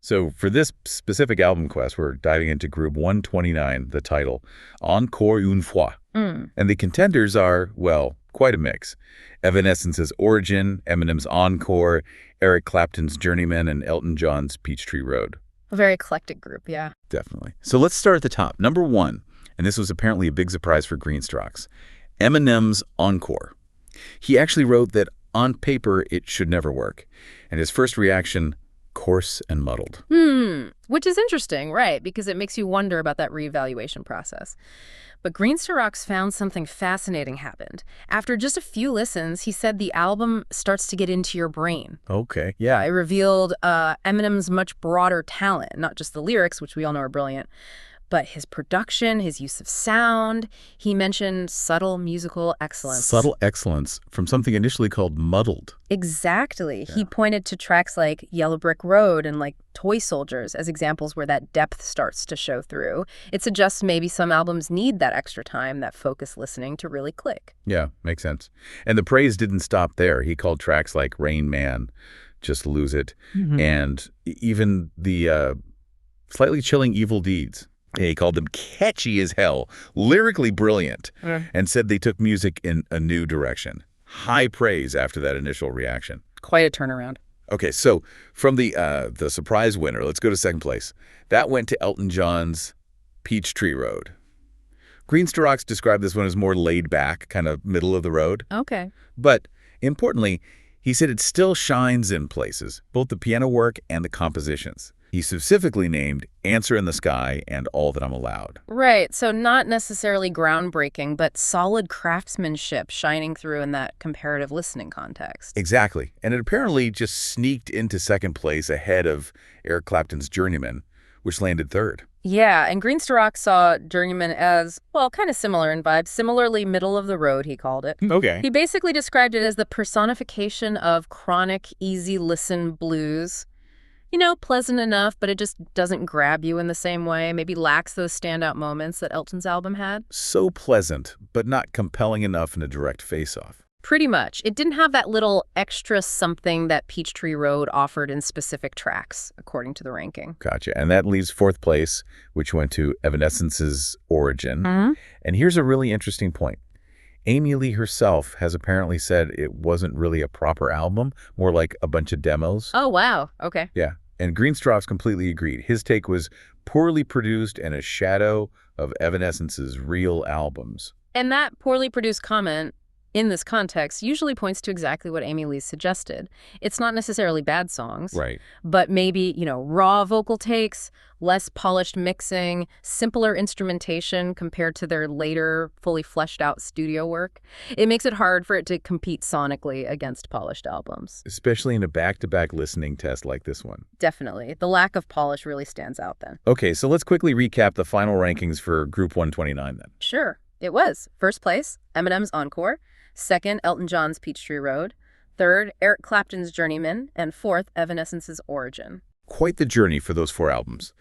So for this specific album quest, we're diving into Group 129, the title, Encore une fois. And the contenders are, well, quite a mix. Evanescence's Origin, Eminem's Encore, Eric Clapton's Journeyman, and Elton John's Peachtree Road. A very eclectic group, yeah. Definitely. So let's start at the top. Number 1, and this was apparently a big surprise for Greenstrocks, Eminem's Encore. He actually wrote that on paper it should never work, and his first reaction, coarse and muddled. Which is interesting, right, because it makes you wonder about that reevaluation process. But Greenstrocks found something fascinating happened. After just a few listens, he said the album starts to get into your brain. Okay, Yeah, it revealed Eminem's much broader talent, not just the lyrics, which we all know are brilliant, but his production, his use of sound. He mentioned subtle musical excellence. Subtle excellence from something initially called muddled. Exactly. Yeah. He pointed to tracks like Yellow Brick Road and like Toy Soldiers as examples where that depth starts to show through. It suggests maybe some albums need that extra time, that focused listening to really click. Yeah, makes sense. And the praise didn't stop there. He called tracks like Rain Man, Just Lose It, and even the slightly chilling Evil Deeds. He called them catchy as hell, lyrically brilliant, and said they took music in a new direction. High praise after that initial reaction. Quite a turnaround. Okay, so from the surprise winner, let's go to second place. That went to Elton John's Peachtree Road. Greenstrocks described this one as more laid back, kind of middle of the road. Okay. But importantly, he said it still shines in places, both the piano work and the compositions. He specifically named Answer in the Sky and All That I'm Allowed. Right, so not necessarily groundbreaking, but solid craftsmanship shining through in that comparative listening context. Exactly. And it apparently just sneaked into second place ahead of Eric Clapton's Journeyman, which landed third. Yeah, and Greenstrocks saw Journeyman as, well, kind of similar in vibe, similarly middle of the road, he called it. Okay. He basically described it as the personification of chronic, easy-listen blues. You know, pleasant enough, but it just doesn't grab you in the same way, maybe lacks those standout moments that Elton's album had. So pleasant, but not compelling enough in a direct face-off. Pretty much. It didn't have that little extra something that Peachtree Road offered in specific tracks, according to the ranking. Gotcha. And that leaves fourth place, which went to Evanescence's Origin. And here's a really interesting point. Amy Lee herself has apparently said it wasn't really a proper album, more like a bunch of demos. Oh, wow. Okay. Yeah. And Greenstrocks completely agreed. His take was poorly produced and a shadow of Evanescence's real albums. And that poorly produced comment in this context usually points to exactly what Amy Lee suggested. It's not necessarily bad songs, Right. but maybe, raw vocal takes, less polished mixing, simpler instrumentation compared to their later, fully fleshed out studio work. It makes it hard for it to compete sonically against polished albums. Especially in a back-to-back listening test like this one. Definitely. The lack of polish really stands out then. Okay, so let's quickly recap the final rankings for Group 129 then. Sure. It was. First place, Eminem's Encore. Second, Elton John's Peachtree Road. Third, Eric Clapton's Journeyman. And fourth, Evanescence's Origin. Quite the journey for those 4 albums.